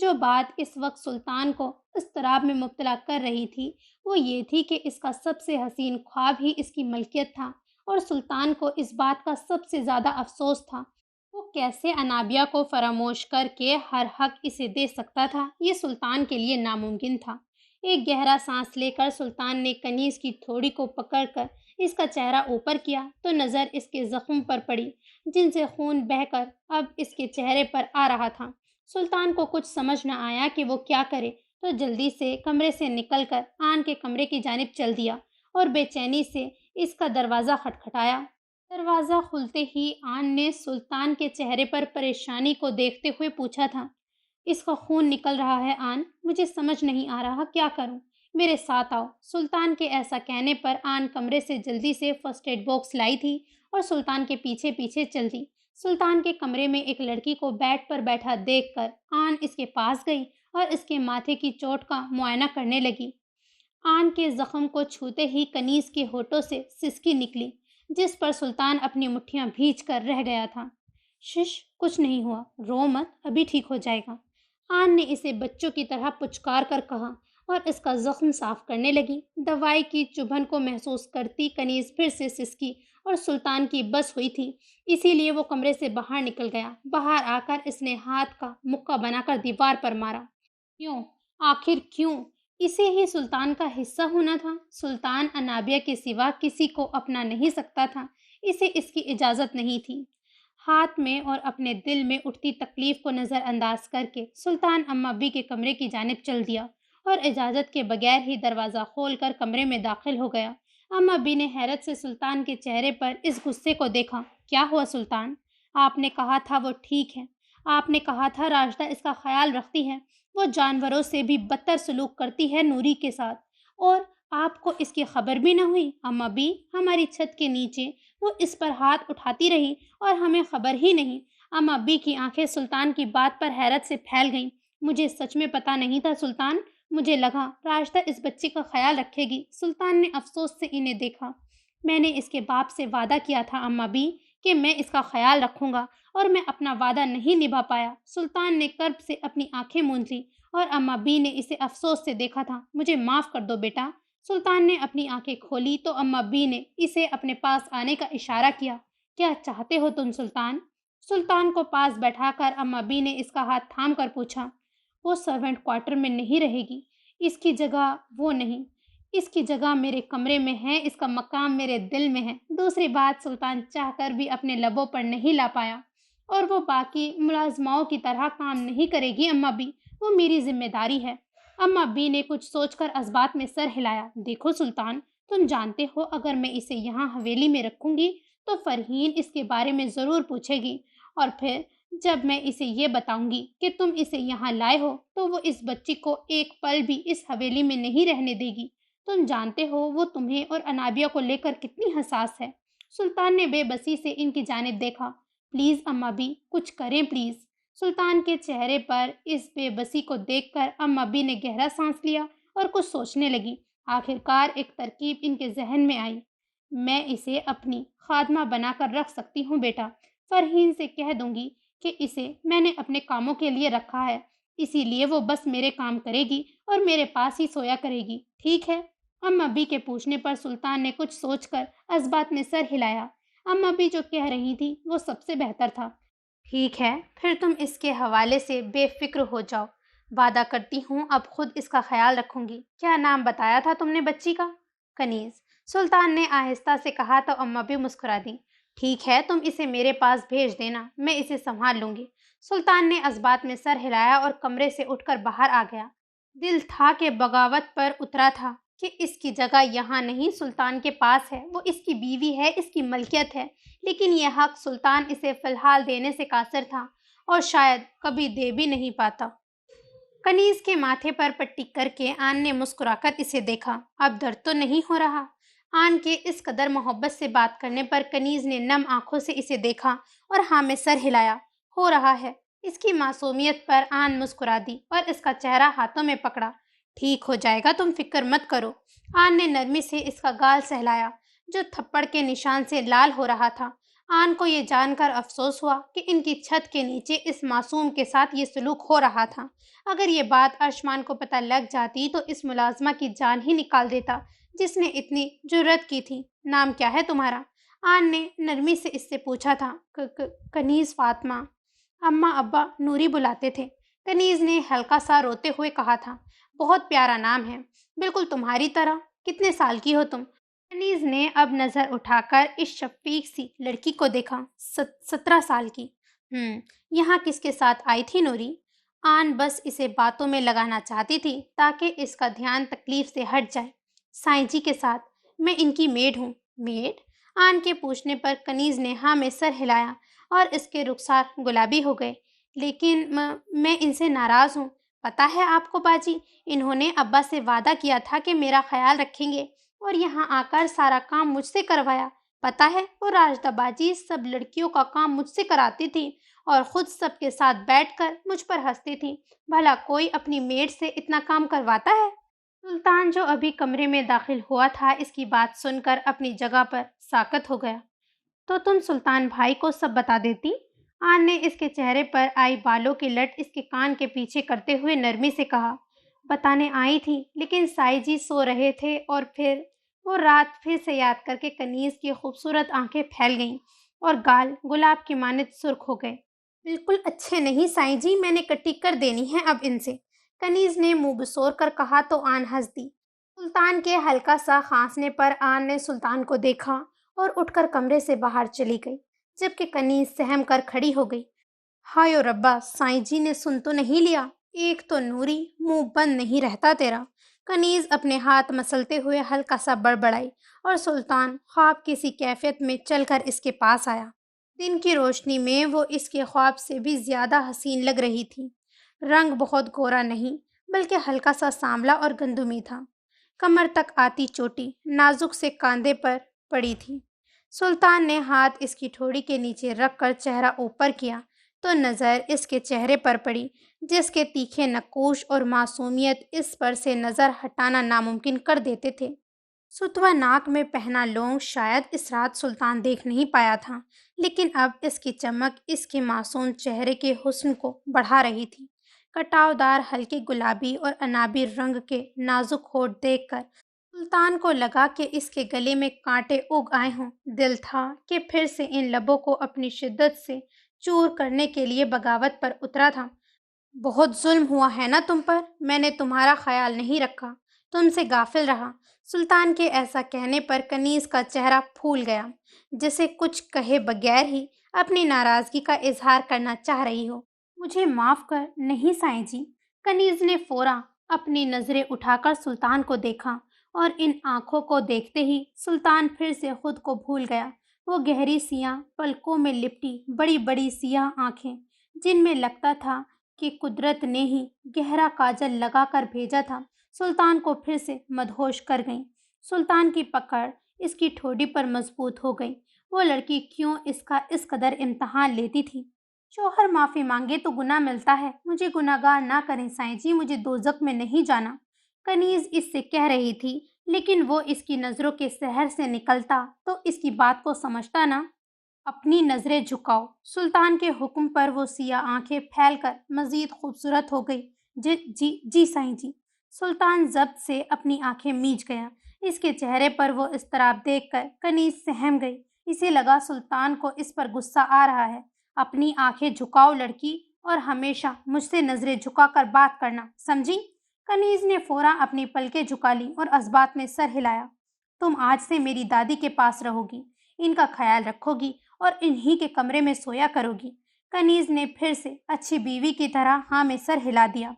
جو بات اس وقت سلطان کو اضطراب میں مبتلا کر رہی تھی وہ یہ تھی کہ اس کا سب سے حسین خواب ہی اس کی ملکیت تھا، اور سلطان کو اس بات کا سب سے زیادہ افسوس تھا۔ وہ کیسے انابیہ کو فراموش کر کے ہر حق اسے دے سکتا تھا؟ یہ سلطان کے لیے ناممکن تھا۔ ایک گہرا سانس لے کر سلطان نے کنیز کی تھوڑی کو پکڑ کر اس کا چہرہ اوپر کیا تو نظر اس کے زخم پر پڑی، جن سے خون بہہ کر اب اس کے چہرے پر آ رہا تھا۔ سلطان کو کچھ سمجھ نہ آیا کہ وہ کیا کرے، تو جلدی سے کمرے سے نکل کر آن کے کمرے کی جانب چل دیا اور بے چینی سے اس کا دروازہ کھٹکھٹایا۔ دروازہ کھلتے ہی آن نے سلطان کے چہرے پر پریشانی کو دیکھتے ہوئے پوچھا تھا، اس کا خون نکل رہا ہے آن، مجھے سمجھ نہیں آ رہا کیا کروں، میرے ساتھ آؤ۔ سلطان کے ایسا کہنے پر آن کمرے سے جلدی سے فرسٹ ایڈ باکس لائی تھی اور سلطان کے پیچھے پیچھے چل دی۔ سلطان کے کمرے میں ایک لڑکی کو بیڈ پر بیٹھا دیکھ کر آن اس کے پاس گئی اور اس کے ماتھے کی چوٹ کا معائنہ کرنے لگی۔ آن کے زخم کو چھوتے ہی کنیز کے ہونٹوں سے سسکی نکلی، جس پر سلطان اپنی مٹھیاں بھیج کر رہ گیا تھا۔ شش، کچھ نہیں ہوا، رو مت، ابھی ٹھیک ہو جائے گا، آن نے اسے بچوں کی طرح پچکار کر کہا اور اس کا زخم صاف کرنے لگی۔ دوائی کی چبھن کو محسوس کرتی کنیز پھر سے سسکی اور سلطان کی بس ہوئی تھی، اسی لیے وہ کمرے سے باہر نکل گیا۔ باہر آ کر اس نے ہاتھ کا مکہ بنا کر دیوار پر مارا۔ کیوں؟ آخر کیوں؟ اسے ہی سلطان کا حصہ ہونا تھا۔ سلطان انابیہ کے سوا کسی کو اپنا نہیں سکتا تھا، اسے اس کی اجازت نہیں تھی۔ ہاتھ میں اور اپنے دل میں اٹھتی تکلیف کو نظر انداز کر کے سلطان اما بی کے کمرے کی جانب چل دیا اور اجازت کے بغیر ہی دروازہ کھول کر کمرے میں داخل ہو گیا۔ اما بی نے حیرت سے سلطان کے چہرے پر اس غصے کو دیکھا۔ کیا ہوا سلطان؟ آپ نے کہا تھا وہ ٹھیک ہے، آپ نے کہا تھا راشدہ اس کا خیال رکھتی ہے، وہ جانوروں سے بھی بدتر سلوک کرتی ہے نوری کے ساتھ، اور آپ کو اس کی خبر بھی نہ ہوئی؟ اما بی، ہماری چھت کے نیچے وہ اس پر ہاتھ اٹھاتی رہی اور ہمیں خبر ہی نہیں۔ اما بی کی آنکھیں سلطان کی بات پر حیرت سے پھیل گئیں۔ مجھے سچ میں پتہ نہیں تھا سلطان، مجھے لگا راشدہ اس بچے کا خیال رکھے گی۔ سلطان نے افسوس سے انہیں دیکھا۔ میں نے اس کے باپ سے وعدہ کیا تھا اما بی کہ میں اس کا خیال رکھوں گا، اور میں اپنا وعدہ نہیں نبھا پایا۔ سلطان نے کرب سے اپنی آنکھیں موند لی اور اما بی نے اسے افسوس سے دیکھا تھا۔ مجھے معاف کر دو بیٹا۔ سلطان نے اپنی آنکھیں کھولی تو اما بی نے اسے اپنے پاس آنے کا اشارہ کیا۔ کیا چاہتے ہو تم سلطان؟ سلطان کو پاس بیٹھا کر اما بی نے اس کا ہاتھ تھام کر پوچھا۔ وہ سرونٹ کوارٹر میں نہیں رہے گی، اس کی جگہ وہ نہیں، اس کی جگہ میرے کمرے میں ہے، اس کا مقام میرے دل میں ہے۔ دوسری بات سلطان چاہ کر بھی اپنے لبوں پر نہیں لا پایا۔ اور وہ باقی ملازماؤں کی طرح کام نہیں کرے گی اما بی، وہ میری ذمہ داری ہے۔ اما بی نے کچھ سوچ کر اسبات میں سر ہلایا۔ دیکھو سلطان، تم جانتے ہو اگر میں اسے یہاں حویلی میں رکھوں گی تو فرحین اس کے بارے میں ضرور پوچھے گی، اور پھر جب میں اسے یہ بتاؤں گی کہ تم اسے یہاں لائے ہو تو وہ اس بچی کو ایک پل بھی اس حویلی میں نہیں رہنے دے گی۔ تم جانتے ہو وہ تمہیں اور انابیہ کو لے کر کتنی حساس ہے۔ سلطان نے بے بسی سے ان کی جانب دیکھا۔ پلیز اما بی، کچھ کریں پلیز۔ سلطان کے چہرے پر اس بے بسی کو دیکھ کر اما بی نے گہرا سانس لیا اور کچھ سوچنے لگی۔ آخرکار ایک ترکیب ان کے ذہن میں آئی۔ میں اسے اپنی خادمہ بنا کر رکھ سکتی ہوں بیٹا۔ فرحین سے کہہ دوں گی کہ اسے میں نے اپنے کاموں کے لیے رکھا ہے، اسی لیے وہ بس میرے کام کرے گی اور میرے پاس ہی سویا کرے گی، ٹھیک ہے؟ اما بی کے پوچھنے پر سلطان نے کچھ سوچ کر اسبات میں سر ہلایا۔ اما بی جو کہہ رہی تھی وہ سب سے بہتر تھا۔ ٹھیک ہے، پھر تم اس کے حوالے سے بے فکر ہو جاؤ، وعدہ کرتی ہوں اب خود اس کا خیال رکھوں گی۔ کیا نام بتایا تھا تم نے بچی کا؟ کنیز، سلطان نے آہستہ سے کہا تو اما بھی مسکرا دی۔ ٹھیک ہے، تم اسے میرے پاس بھیج دینا، میں اسے سنبھال لوں گی۔ سلطان نے اسبات میں سر ہلایا اور کمرے سے اٹھ کر باہر آ گیا۔ دل تھا کہ بغاوت پر اترا تھا کہ اس کی جگہ یہاں نہیں، سلطان کے پاس ہے، وہ اس کی بیوی ہے، اس کی ملکیت ہے، لیکن یہ حق سلطان اسے فی الحال دینے سے قاصر تھا اور شاید کبھی دے بھی نہیں پاتا۔ کنیز کے ماتھے پر پٹی کر کے آن نے مسکرا کر اسے دیکھا۔ اب درد تو نہیں ہو رہا؟ آن کے اس قدر محبت سے بات کرنے پر کنیز نے نم آنکھوں سے اسے دیکھا اور ہاں میں سر ہلایا۔ ہو رہا ہے۔ اس کی معصومیت پر آن مسکرا دی اور اس کا چہرہ ہاتھوں میں پکڑا۔ ٹھیک ہو جائے گا، تم فکر مت کرو۔ آن نے نرمی سے اس کا گال سہلایا جو تھپڑ کے نشان سے لال ہو رہا تھا۔ آن کو یہ جان کر افسوس ہوا کہ ان کی چھت کے نیچے اس معصوم کے ساتھ یہ سلوک ہو رہا تھا۔ اگر یہ بات ارشمان کو پتہ لگ جاتی تو اس ملازمہ کی جان ہی نکال دیتا جس نے اتنی جرأت کی تھی۔ نام کیا ہے تمہارا؟ آن نے نرمی سے اس سے پوچھا تھا۔ کنیز فاطمہ، اماں ابا نوری بلاتے تھے، کنیز نے ہلکا سا روتے ہوئے کہا تھا۔ بہت پیارا نام ہے، بالکل تمہاری طرح۔ کتنے سال کی ہو تم؟ کنیز نے اب نظر اٹھا کر اس شفیق سی لڑکی کو دیکھا۔ 17 سال کی۔ یہاں کس کے ساتھ آئی تھی نوری؟ آن بس اسے باتوں میں لگانا چاہتی تھی تاکہ اس کا دھیان تکلیف سے ہٹ جائے۔ سائیں جی کے ساتھ، میں ان کی میڈ ہوں۔ میڈ؟ آن کے پوچھنے پر کنیز نے ہاں میں سر ہلایا اور اس کے رخسار گلابی ہو گئے۔ لیکن میں ان سے ناراض ہوں۔ پتہ ہے آپ کو باجی، انہوں نے ابا سے وعدہ کیا تھا کہ میرا خیال رکھیں گے اور یہاں آ کر سارا کام مجھ سے کروایا۔ پتہ ہے وہ راجدہ باجی سب لڑکیوں کا کام مجھ سے کراتی تھی اور خود سب کے ساتھ بیٹھ کر مجھ پر ہنستی تھی۔ بھلا کوئی اپنی میڈ سے اتنا کام کرواتا ہے؟ سلطان جو ابھی کمرے میں داخل ہوا تھا اس کی بات سن کر اپنی جگہ پر ساکت ہو گیا۔ تو تم سلطان بھائی کو سب بتا دیتی؟ آن نے اس کے چہرے پر آئی بالوں کی لٹ اس کے کان کے پیچھے کرتے ہوئے نرمی سے کہا۔ بتانے آئی تھی لیکن سائی جی سو رہے تھے اور پھر وہ رات پھر سے یاد کر کے کنیز کی خوبصورت آنکھیں پھیل گئیں اور گال گلاب کی مانند سرخ ہو گئے۔ بالکل اچھے نہیں سائیں جی، میں نے کٹی کر دینی ہے اب ان سے، کنیز نے منہ بسور کر کہا تو آن ہنس دی۔ سلطان کے ہلکا سا کھانسنے پر آن نے سلطان کو دیکھا اور اٹھ کر کمرے سے باہر چلی گئی، جبکہ کنیز سہم کر کھڑی ہو گئی۔ ہائے ربا، سائیں جی نے سن تو نہیں لیا؟ ایک تو نوری، منہ بند نہیں رہتا تیرا۔ کنیز اپنے ہاتھ مسلتے ہوئے ہلکا سا بڑبڑائی اور سلطان خواب کی سی کیفیت میں چل کر اس کے پاس آیا۔ دن کی روشنی میں وہ اس کے خواب سے بھی زیادہ حسین لگ رہی تھی۔ رنگ بہت گورا نہیں بلکہ ہلکا سا سانولا اور گندمی تھا۔ کمر تک آتی چوٹی نازک سے کاندھے پر پڑی تھی۔ سلطان نے ہاتھ اس کی ٹھوڑی کے نیچے رکھ کر چہرہ اوپر کیا تو نظر اس کے چہرے پر پڑی جس کے تیکھے نقوش اور معصومیت اس پر سے نظر ہٹانا ناممکن کر دیتے تھے۔ ستوا ناک میں پہنا لونگ شاید اس رات سلطان دیکھ نہیں پایا تھا، لیکن اب اس کی چمک اس کے معصوم چہرے کے حسن کو بڑھا رہی تھی۔ کٹاؤ دار ہلکے گلابی اور عنابی رنگ کے نازک ہونٹ دیکھ کر سلطان کو لگا کہ اس کے گلے میں کانٹے اگ آئے ہوں۔ دل تھا کہ پھر سے ان لبوں کو اپنی شدت سے چور کرنے کے لیے بغاوت پر اترا تھا۔ بہت ظلم ہوا ہے نا تم پر، میں نے تمہارا خیال نہیں رکھا، تم سے غافل رہا۔ سلطان کے ایسا کہنے پر کنیز کا چہرہ پھول گیا، جسے کچھ کہے بغیر ہی اپنی ناراضگی کا اظہار کرنا چاہ رہی ہو۔ مجھے معاف کر۔ نہیں سائیں جی۔ کنیز نے فوراً اپنی نظریں اٹھا کر سلطان کو دیکھا اور ان آنکھوں کو دیکھتے ہی سلطان پھر سے خود کو بھول گیا۔ وہ گہری سیاہ پلکوں میں لپٹی بڑی بڑی سیاہ آنکھیں جن میں لگتا تھا کہ قدرت نے ہی گہرا کاجل لگا کر بھیجا تھا، سلطان کو پھر سے مدہوش کر گئیں۔ سلطان کی پکڑ اس کی ٹھوڑی پر مضبوط ہو گئی۔ وہ لڑکی کیوں اس کا اس قدر امتحان لیتی تھی؟ شوہر معافی مانگے تو گناہ ملتا ہے، مجھے گناہگار نہ کریں سائیں جی، مجھے دوزخ میں نہیں جانا۔ کنیز اس سے کہہ رہی تھی لیکن وہ اس کی نظروں کے سحر سے نکلتا تو اس کی بات کو سمجھتا نہ۔ اپنی نظریں جھکاؤ۔ سلطان کے حکم پر وہ سیاہ آنکھیں پھیل کر مزید خوبصورت ہو گئی۔ جی جی جی سائیں جی۔ سلطان ضبط سے اپنی آنکھیں میچ گیا۔ اس کے چہرے پر وہ اضطراب دیکھ کر کنیز سہم گئی۔ اسے لگا سلطان کو اس پر غصہ آ رہا ہے۔ اپنی آنکھیں جھکاؤ لڑکی، اور ہمیشہ مجھ سے نظریں جھکا کر بات کرنا، سمجھی؟ کنیز نے فوراً اپنی پلکیں جھکا لیں اور اسبات میں سر ہلایا۔ تم آج سے میری دادی کے پاس رہو گی، ان کا خیال رکھو گی اور انہی کے کمرے میں سویا کرو گی۔ کنیز نے پھر سے اچھی بیوی کی طرح ہاں میں سر ہلا دیا۔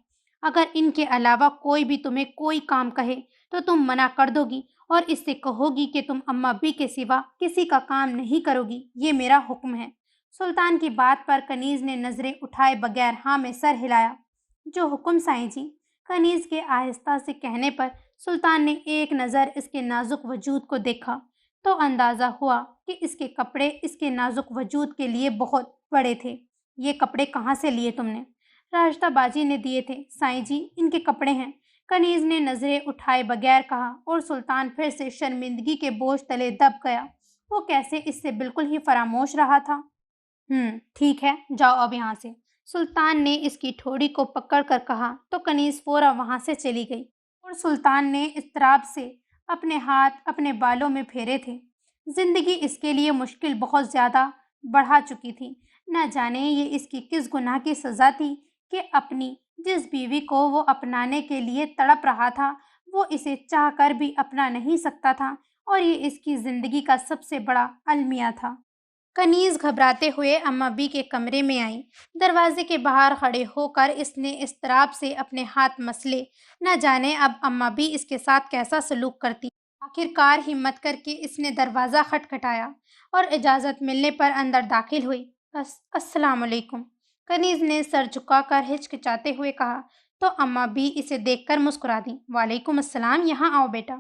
اگر ان کے علاوہ کوئی بھی تمہیں کوئی کام کہے تو تم منع کر دو گی اور اس سے کہو گی کہ تم اماں بی کے سوا کسی کا کام نہیں کرو گی، یہ میرا حکم ہے۔ سلطان کی بات پر کنیز نے نظریں اٹھائے بغیر ہاں میں سر ہلایا۔ جو حکم سائیں جی۔ کنیز کے آہستہ سے کہنے پر سلطان نے ایک نظر اس کے نازک وجود کو دیکھا تو اندازہ ہوا کہ اس کے کپڑے اس کے نازک وجود کے لیے بہت بڑے تھے۔ یہ کپڑے کہاں سے لیے تم نے؟ راجدہ باجی نے دیے تھے سائیں جی، ان کے کپڑے ہیں، کنیز نے نظریں اٹھائے بغیر کہا اور سلطان پھر سے شرمندگی کے بوجھ تلے دب گیا۔ وہ کیسے اس سے بالکل ہی فراموش رہا تھا۔ ٹھیک ہے، جاؤ اب یہاں سے، سلطان نے اس کی ٹھوڑی کو پکڑ کر کہا تو کنیز فوراً وہاں سے چلی گئی اور سلطان نے اضطراب سے اپنے ہاتھ اپنے بالوں میں پھیرے تھے۔ زندگی اس کے لیے مشکل بہت زیادہ بڑھا چکی تھی۔ نہ جانے یہ اس کی کس گناہ کی سزا تھی کہ اپنی جس بیوی کو وہ اپنانے کے لیے تڑپ رہا تھا وہ اسے چاہ کر بھی اپنا نہیں سکتا تھا، اور یہ اس کی زندگی کا سب سے بڑا المیہ تھا۔ کنیز گھبراتے ہوئے اماں بی کے کمرے میں آئی۔ دروازے کے باہر کھڑے ہو کر اس نے اضطراب سے اپنے ہاتھ مسلے۔ نہ جانے اب اماں بی اس کے ساتھ کیسا سلوک کرتی۔ آخر کار ہمت کر کے اس نے دروازہ کھٹکھٹایا اور اجازت ملنے پر اندر داخل ہوئی۔ السلام علیکم، کنیز نے سر جھکا کر ہچکچاتے ہوئے کہا تو اماں بی اسے دیکھ کر مسکرا دیں۔ وعلیکم السلام، یہاں آؤ بیٹا۔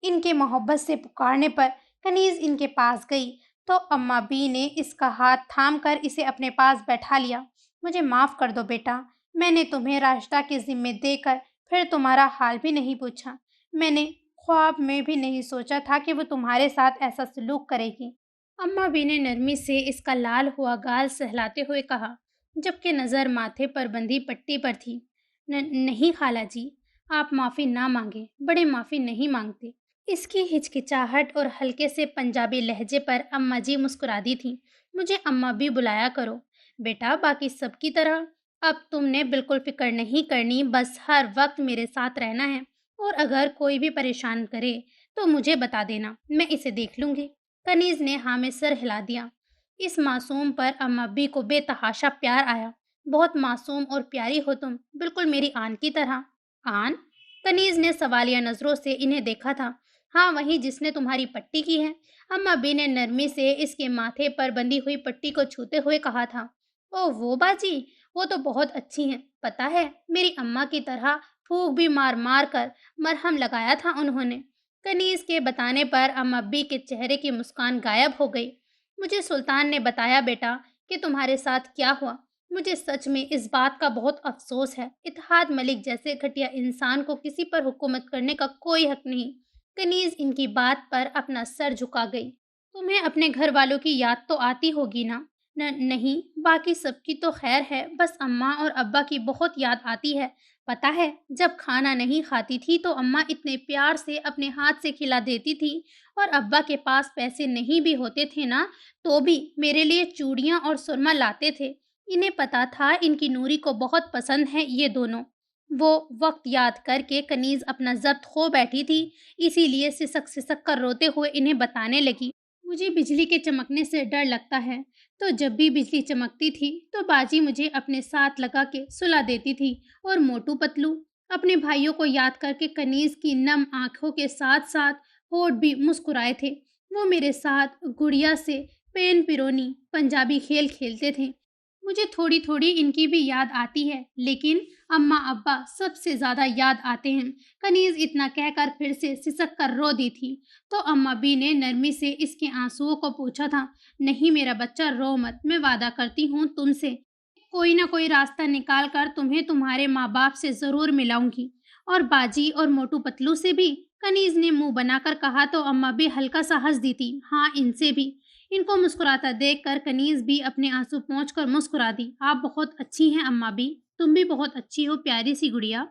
ان کے محبت سے پکارنے پر کنیز ان کے پاس گئی تو اماں بی نے اس کا ہاتھ تھام کر اسے اپنے پاس بیٹھا لیا۔ مجھے معاف کر دو بیٹا، میں نے تمہیں راشدہ کے ذمے دے کر پھر تمہارا حال بھی نہیں پوچھا۔ میں نے خواب میں بھی نہیں سوچا تھا کہ وہ تمہارے ساتھ ایسا سلوک کرے گی۔ اماں بی نے نرمی سے اس کا لال ہوا گال سہلاتے ہوئے کہا، جبکہ نظر ماتھے پر بندھی پٹی پر تھی۔ نہیں خالہ جی، آپ معافی نہ مانگیں، بڑے معافی نہیں مانگتے۔ اس کی ہچکچاہٹ اور ہلکے سے پنجابی لہجے پر اماں جی مسکرا دی تھیں۔ مجھے اماں بھی بلایا کرو بیٹا، باقی سب کی طرح۔ اب تم نے بالکل فکر نہیں کرنی، بس ہر وقت میرے ساتھ رہنا ہے، اور اگر کوئی بھی پریشان کرے تو مجھے بتا دینا، میں اسے دیکھ لوں گی۔ کنیز نے ہاں میں سر ہلا دیا۔ اس معصوم پر اماں بی کو بے تحاشا پیار آیا۔ بہت معصوم اور پیاری ہو تم، بالکل میری آن کی طرح۔ آن؟ کنیز نے سوالیہ نظروں سے انہیں دیکھا تھا۔ ہاں، وہی جس نے تمہاری پٹی کی ہے، اماں بی نے نرمی سے اس کے ماتھے پر بندھی ہوئی پٹی کو چھوتے ہوئے کہا تھا۔ او وہ باجی، وہ تو بہت اچھی ہیں، پتہ ہے میری اماں کی طرح پھونک بھی مار مار کر مرہم لگایا تھا انہوں نے۔ کنیز کے بتانے پر اماں بی کے چہرے کی مسکان غائب ہو گئی۔ مجھے سلطان نے بتایا بیٹا کہ تمہارے ساتھ کیا ہوا۔ مجھے سچ میں اس بات کا بہت افسوس ہے۔ اتحاد ملک جیسے گھٹیا انسان کو کسی پر حکومت کرنے کا کوئی حق نہیں۔ کنیز ان کی بات پر اپنا سر جھکا گئی۔ تمہیں اپنے گھر والوں کی یاد تو آتی ہوگی نا؟ نہیں، باقی سب کی تو خیر ہے، بس اماں اور ابا کی بہت یاد آتی ہے۔ پتہ ہے جب کھانا نہیں کھاتی تھی تو اماں اتنے پیار سے اپنے ہاتھ سے کھلا دیتی تھی، اور ابا کے پاس پیسے نہیں بھی ہوتے تھے نا تو بھی میرے لیے چوڑیاں اور سرما لاتے تھے۔ انہیں پتا تھا ان کی نوری کو بہت پسند ہے یہ دونوں۔ وہ وقت یاد کر کے کنیز اپنا ضبط کھو بیٹھی تھی، اسی لیے سسک سسک کر روتے ہوئے انہیں بتانے لگی، مجھے بجلی کے چمکنے سے ڈر لگتا ہے، تو جب بھی بجلی چمکتی تھی تو باجی مجھے اپنے ساتھ لگا کے سلا دیتی تھی، اور موٹو پتلو۔ اپنے بھائیوں کو یاد کر کے کنیز کی نم آنکھوں کے ساتھ ساتھ ہونٹ بھی مسکرائے تھے۔ وہ میرے ساتھ گڑیا سے پین پیرونی پنجابی کھیل کھیلتے تھے۔ مجھے تھوڑی تھوڑی ان کی بھی یاد آتی ہے، لیکن اماں ابا سب سے زیادہ یاد آتے ہیں۔ کنیز اتنا کہہ کر پھر سے سسک کر رو دی تھی تو اماں بی نے نرمی سے اس کے آنسوؤں کو پوچھا تھا، نہیں میرا بچہ رو مت، میں وعدہ کرتی ہوں تم سے کوئی نہ کوئی راستہ نکال کر تمہیں تمہارے ماں باپ سے ضرور ملاؤں گی، اور باجی اور موٹو پتلو سے بھی۔ کنیز نے منہ بنا کر کہا تو اماں بی ہلکا سا ہنس دی تھی۔ ہاں، ان سے بھی۔ ان کو مسکراتا دیکھ کر کنیز بھی اپنے آنسو پہنچ کر مسکرا دی۔ آپ بہت اچھی ہیں اماں بی، تم بھی بہت اچھی ہو پیاری سی گڑیا۔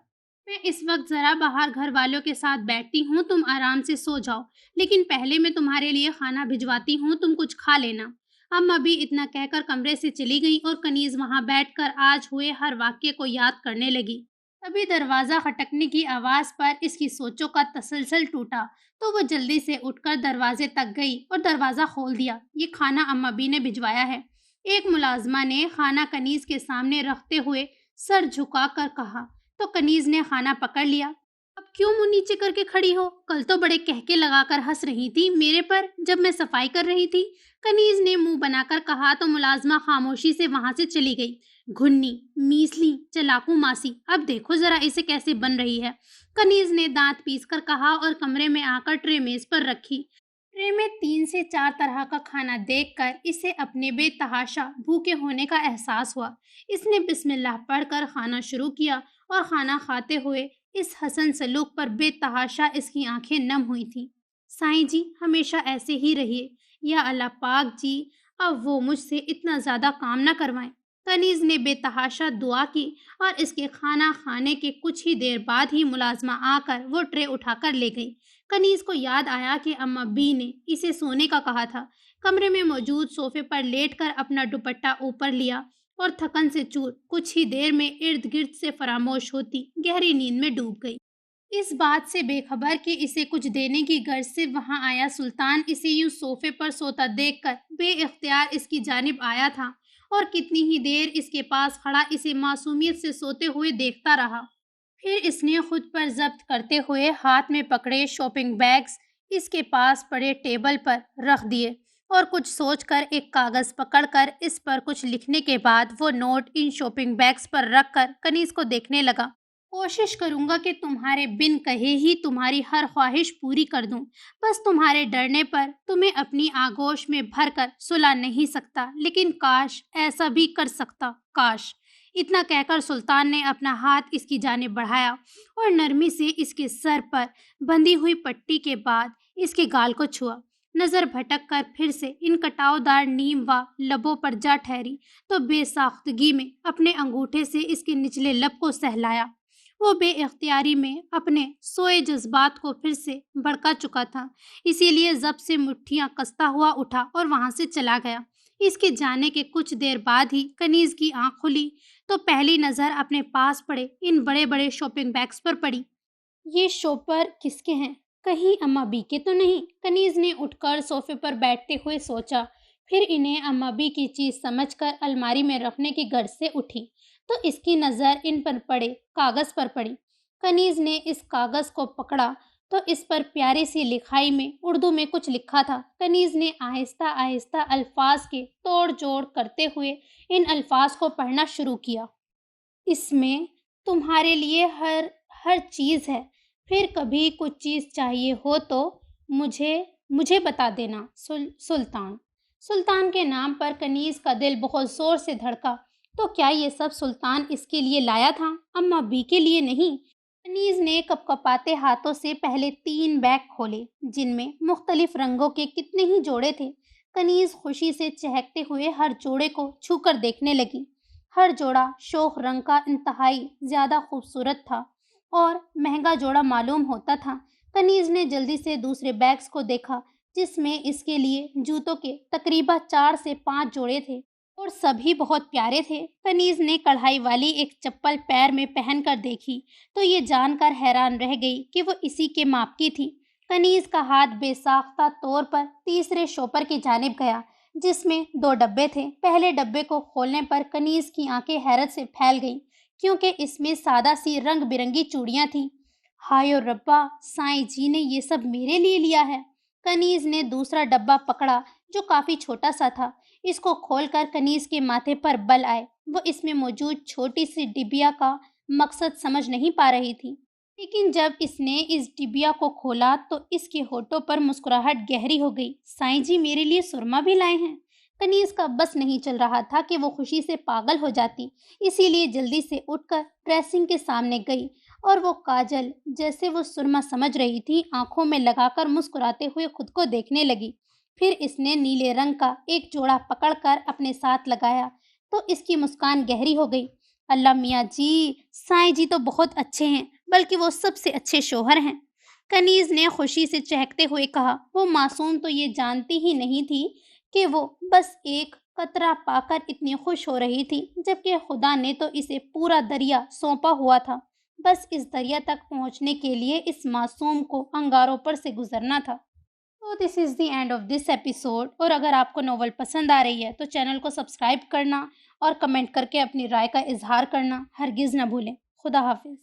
میں اس وقت ذرا باہر گھر والوں کے ساتھ بیٹھتی ہوں، تم آرام سے سو جاؤ، لیکن پہلے میں تمہارے لیے کھانا بھجواتی ہوں، تم کچھ کھا لینا۔ اماں بی اتنا کہہ کر کمرے سے چلی گئی اور کنیز وہاں بیٹھ کر آج ہوئے ہر واقعے کو یاد کرنے لگی۔ تبھی دروازہ کھٹکنے کی آواز پر اس کی سوچوں کا تسلسل ٹوٹا تو وہ جلدی سے اٹھ کر دروازے تک گئی اور دروازہ کھول دیا۔ یہ کھانا اماں بی نے بھجوایا ہے، ایک ملازمہ نے کھانا کنیز کے سامنے رکھتے ہوئے سر جھکا کر کہا تو کنیز نے کھانا پکڑ لیا۔ اب کیوں منہ نیچے کر کے کھڑی ہو؟ کل تو بڑے کہکے لگا کر ہنس رہی تھی میرے پر جب میں صفائی کر رہی تھی۔ کنیز نے منہ بنا کر کہا تو ملازمہ خاموشی سے وہاں سے چلی گئی۔ گھنی، میسلی، چلاکو ماسی، اب دیکھو ذرا اسے کیسے بن رہی ہے، کنیز نے دانت پیس کر کہا اور کمرے میں آ کر ٹرے میز پر رکھی۔ ٹرے میں 3 سے 4 طرح کا کھانا دیکھ کر اسے اپنے بے تحاشا بھوکے ہونے کا احساس ہوا۔ اس نے بسم اللہ پڑھ کر کھانا شروع کیا اور کھانا کھاتے ہوئے اس حسن سلوک پر بے تحاشا اس کی آنکھیں نم ہوئی تھیں۔ سائیں جی ہمیشہ ایسے ہی رہیے، یا اللہ پاک جی اب وہ مجھ سے اتنا زیادہ کام نہ کروائیں۔ کنیز نے بے تحاشا دعا کی اور اس کے کھانا کھانے کے کچھ ہی دیر بعد ہی ملازمہ آ کر وہ ٹرے اٹھا کر لے گئی۔ کنیز کو یاد آیا کہ اماں بی نے اسے سونے کا کہا تھا۔ کمرے میں موجود صوفے پر لیٹ کر اپنا دوپٹہ اوپر لیا اور تھکن سے چور کچھ ہی دیر میں ارد گرد سے فراموش ہوتی گہری نیند میں ڈوب گئی۔ اس بات سے بے خبر کہ اسے کچھ دینے کی غرض سے وہاں آیا سلطان اسے یوں صوفے پر سوتا دیکھ کر بے اختیار اس کی جانب آیا تھا اور کتنی ہی دیر اس کے پاس کھڑا اسے معصومیت سے سوتے ہوئے دیکھتا رہا۔ پھر اس نے خود پر ضبط کرتے ہوئے ہاتھ میں پکڑے شاپنگ بیگز اس کے پاس پڑے ٹیبل پر رکھ دیے اور کچھ سوچ کر ایک کاغذ پکڑ کر اس پر کچھ لکھنے کے بعد وہ نوٹ ان شاپنگ بیگز پر رکھ کر کنیز کو دیکھنے لگا۔ کوشش کروں گا کہ تمہارے بن کہے ہی تمہاری ہر خواہش پوری کر دوں، بس تمہارے ڈرنے پر تمہیں اپنی آغوش میں بھر کر سلا نہیں سکتا، لیکن کاش ایسا بھی کر سکتا، کاش۔ اتنا کہہ کر سلطان نے اپنا ہاتھ اس کی جانب بڑھایا اور نرمی سے اس کے سر پر بندھی ہوئی پٹی کے بعد اس کے گال کو چھوا۔ نظر بھٹک کر پھر سے ان کٹاؤ دار نیم وا لبوں پر جا ٹھہری تو بے ساختگی میں اپنے انگوٹھے سے اس کے نچلے لب کو سہلایا۔ وہ بے اختیاری میں اپنے سوئے جذبات کو پھر سے بھڑکا چکا تھا، اسی لیے ضبط سے مٹھیاں کستا ہوا اٹھا اور وہاں سے چلا گیا۔ اس کے جانے کے کچھ دیر بعد ہی کنیز کی آنکھ کھلی تو پہلی نظر اپنے پاس پڑے ان بڑے بڑے شاپنگ بیگز پر پڑی۔ یہ شوپر کس کے ہیں؟ کہیں اماں بی کے تو نہیں؟ کنیز نے اٹھ کر صوفے پر بیٹھتے ہوئے سوچا، پھر انہیں اماں بی کی چیز سمجھ کر الماری میں رکھنے کی غرض سے اٹھی تو اس کی نظر ان پر پڑے کاغذ پر پڑی۔ کنیز نے اس کاغذ کو پکڑا تو اس پر پیاری سی لکھائی میں اردو میں کچھ لکھا تھا۔ کنیز نے آہستہ آہستہ الفاظ کے توڑ جوڑ کرتے ہوئے ان الفاظ کو پڑھنا شروع کیا۔ اس میں تمہارے لیے ہر چیز ہے، پھر کبھی کچھ چیز چاہیے ہو تو مجھے بتا دینا، سلطان۔ سلطان کے نام پر کنیز کا دل بہت زور سے دھڑکا۔ تو کیا یہ سب سلطان اس کے لیے لایا تھا، اماں بی کے لیے نہیں؟ کنیز نے کپکپاتے ہاتھوں سے پہلے 3 بیگ کھولے جن میں مختلف رنگوں کے کتنے ہی جوڑے تھے۔ کنیز خوشی سے چہکتے ہوئے ہر جوڑے کو چھو کر دیکھنے لگی۔ ہر جوڑا شوخ رنگ کا انتہائی زیادہ خوبصورت تھا اور مہنگا جوڑا معلوم ہوتا تھا۔ کنیز نے جلدی سے دوسرے بیگز کو دیکھا جس میں اس کے لیے جوتوں کے تقریباً 4 سے 5 جوڑے تھے اور سبھی بہت پیارے تھے۔ کنیز نے کڑھائی والی ایک چپل پیر میں پہن کر دیکھی تو یہ جان کر حیران رہ گئی کہ وہ اسی کے ماپ کی تھی۔ کنیز کا ہاتھ بے ساختہ طور پر تیسرے شوپر کی جانب گیا جس میں 2 ڈبے تھے۔ پہلے ڈبے کو کھولنے پر کنیز کی آنکھیں حیرت سے پھیل گئیں کیونکہ اس میں سادہ سی رنگ برنگی چوڑیاں تھیں۔ ہائے ربا، سائیں جی نے یہ سب میرے لیے لیا ہے۔ کنیز نے دوسرا ڈبہ پکڑا جو کافی چھوٹا سا تھا۔ اس کو کھول کر کنیز کے ماتھے پر بل آئے۔ وہ اس میں موجود چھوٹی سی ڈبیا کا مقصد سمجھ نہیں پا رہی تھی، لیکن جب اس نے اس ڈبیا کو کھولا تو اس کے ہونٹوں پر مسکراہٹ گہری ہو گئی۔ سائیں جی میرے لیے سرما بھی لائے ہیں۔ کنیز کا بس نہیں چل رہا تھا کہ وہ خوشی سے پاگل ہو جاتی، اسی لیے جلدی سے اٹھ کر ڈریسنگ کے سامنے گئی اور وہ کاجل جیسے وہ سرما سمجھ رہی تھی آنکھوں میں لگا کر مسکراتے ہوئے خود کو دیکھنے لگی۔ پھر اس نے نیلے رنگ کا ایک جوڑا پکڑ کر اپنے ساتھ لگایا تو اس کی مسکان گہری ہو گئی۔ اللہ میاں جی، سائیں جی تو بہت اچھے ہیں، بلکہ وہ سب سے اچھے شوہر ہیں، کنیز نے خوشی سے چہکتے ہوئے کہا۔ وہ معصوم تو یہ جانتی ہی نہیں تھی کہ وہ بس ایک قطرہ پا کر اتنی خوش ہو رہی تھی، جبکہ خدا نے تو اسے پورا دریا سونپا ہوا تھا۔ بس اس دریا تک پہنچنے کے لیے اس معصوم کو انگاروں پر سے گزرنا تھا۔ تو this is the end of this episode. اور اگر آپ کو ناول پسند آ رہی ہے تو چینل کو سبسکرائب کرنا اور کمنٹ کر کے اپنی رائے کا اظہار کرنا ہرگز نہ بھولیں۔ خدا حافظ۔